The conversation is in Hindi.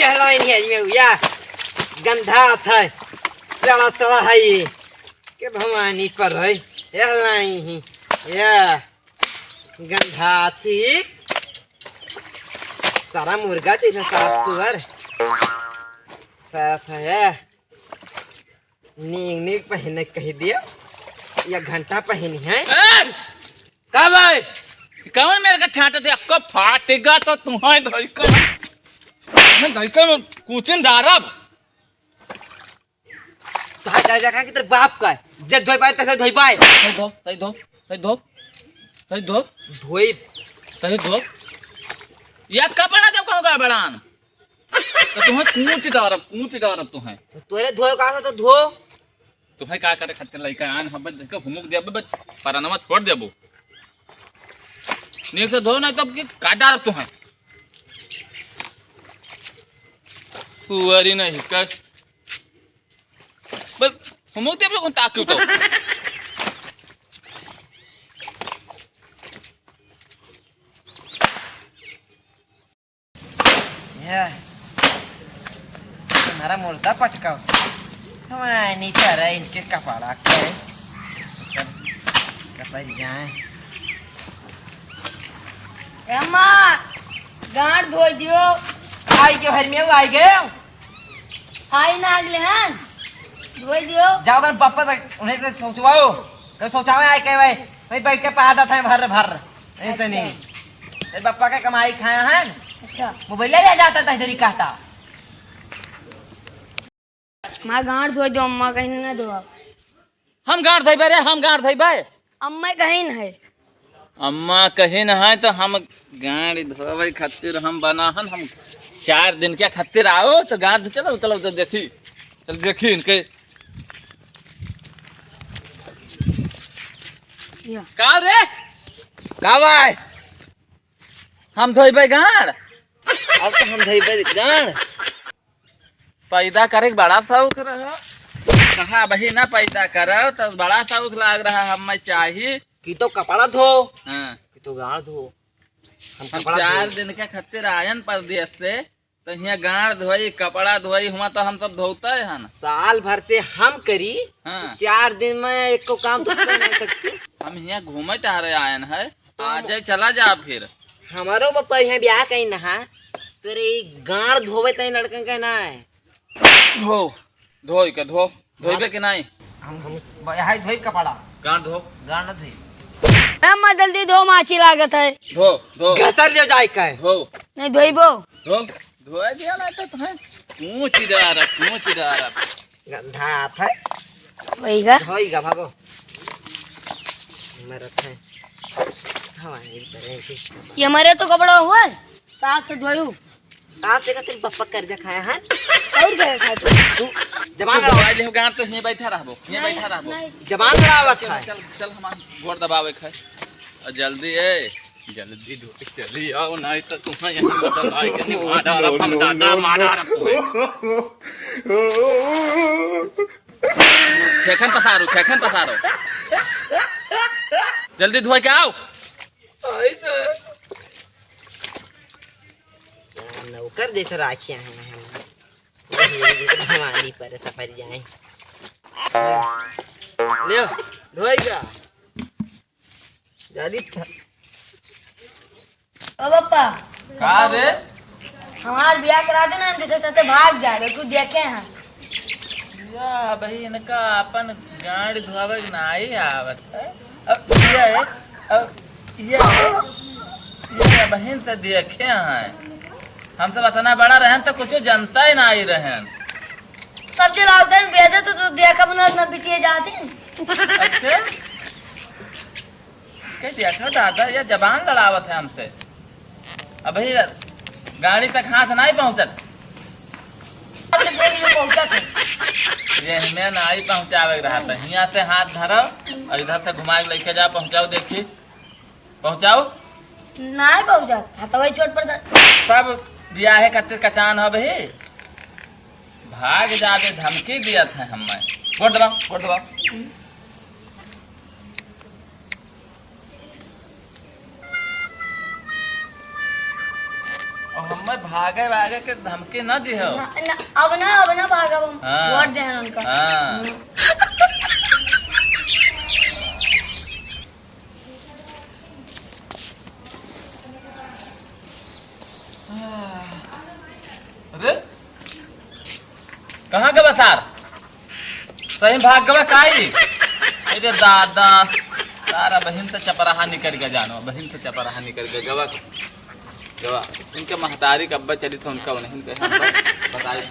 हलवाई नहीं है में या गंधा था चला चला है ये के भवानी पर है हलवाई ही या गंधा थी सारा मुर्गा थी सात सुअर साथ है नींग नींग पहने कह दिया या घंटा पहनी है का भाई कौन मेरे का छांटा थे अक्को फाटेगा तो तुम्हारे धोइका मैं धोइका में कुचिन दारब तो जा जा कि तेरे बाप का जब धोई पाए तैसे धोई पाए सही धो सही धो सही धो सही धो धोई सही धो या कपड़ा जब कहूँ का बड़ान तो तुम्हें कूच दारब तुम्हें तो तोरे धोए का तो धो तुम्हें क्या करे खातिर लइका आन हम देखो हुमुक देबे बस परनमा छोड़ देबो नीक से धो ना तब की काटा तुम्हें पुअरी नहीं कर बस हुमुक देबे कौन ताकू तो या तुम्हारा मुर्दा पटकाओ हमारी तरह इनके कपड़ा के कपड़ जाए अम्मा गांड धो दियो आई के घर में आई गए आई ना अगले हैं धो दियो जाओ बन पापा उन्हें से सोचवाओ कल सोचावे आई के भाई बैठ के पादा था भर भर ऐसे नहीं तेरे पापा का कमाई खाया है अच्छा मोबाइल ले जाता था इधर ही कहता माँ गांड धो दियो अम्मा कहीं ना धो हम गांठ धइबे रे हम गांठ धइबे अम्मा कहीं न है अम्मा कहीं न है तो हम गाड़ी धोवे खातिर हम बनाहन हम 4 दिन के खातिर आओ तो गांठ चलो चलो तो देखी चल देखी इनके या का रे का भाई हम धोइबे गांठ अब तो हम धोई गान पैदा करे के बड़ा शौक रहा कहा बही ना पैदा करो तो बड़ा शौक लग रहा हमें चाहिए कि तो कपड़ा धो हाँ कि तो गाड़ धो हम कपड़ा 4 दिन के खातिर आयन परदेश से तो यहाँ गाड़ धोई कपड़ा धोई हुआ तो हम सब धोते हैं ना साल भर से हम करी हाँ 4 दिन में एक को काम तो कर नहीं सकती हम यहाँ घूमे टहरे आयन है आज चला जा फिर हमारो पापा यहाँ ब्याह कहीं नहा तेरे गाड़ धोवे तई लड़कन का ना है धो धोई के धोइबे के नहीं हम यहाँ धोई कपड़ा गाड़ धो गाड़ न धोई अम्मा जल्दी धो माछी लागत है धो धो घसर जो जाए का है धो नहीं धोइबो धो धोए दिया ना तो तुम्हें पूछ डारा गंधा था वहीगा धोईगा भागो मैं रखे हमारी तरह की ये हमारे तो कपड़ा हुआ है साथ से धोयू आप देखा तेरे पापा कर्जा खाया है और क्या खाए तू जबान तो लड़ा ले गाड़ तो यहीं बैठा रहबो यहीं बैठा रहबो जबान लड़ावत है चल चल हम गोड़ दबावे खाए और जल्दी ए जल्दी धो चली आओ नहीं तो तुम्हें यहाँ बदल आई के नहीं मारा खेखन पसारो जल्दी धो के आओ नौकर जैसे राखियां हैं हम हमारी पर सफर जाए ले धोएगा जल्दी ओ पापा का रे हमार ब्याह करा दो ना हम दूसरे साथे भाग जाए तू देखे हैं या भाई इनका अपन गाड़ी धोवे नहीं आवत है अब ये बहन से देखे हैं हमसे इतना बड़ा रहन तो कुछ जनता ही ना ही रहन सब्जी लाते हैं बेचे तो देखा बना ना बिटिया जाती अच्छा क्या देखो दादा ये जबान लड़ावत है हमसे अब भाई गाड़ी तक हाथ नहीं पहुंचत पहुंचा थे ये हमें नहीं पहुंचावे रहा था यहाँ से हाथ धरो और इधर से घुमा के लेके जाओ पहुंचाओ देखी पहुंचाओ नहीं पहुंचा तो वही छोट पड़ता तब दिया है कत्ते कचान हो भाई भाग जावे धमकी दिया था हमें वोट दबाओ और हमें भागे भागे के धमकी न दी हो। अब ना भागा हम हाँ। छोड़ दे हैं उनका। हाँ। अरे कहाँ गवा सार? सही भाग गवा काई? अरे दादा सारा बहन से चपराहा निकल गया, जानो बहन से चपराहा निकल गया। गवा गवा इनके महतारी का अब्बा चली था, उनका नहीं बताए।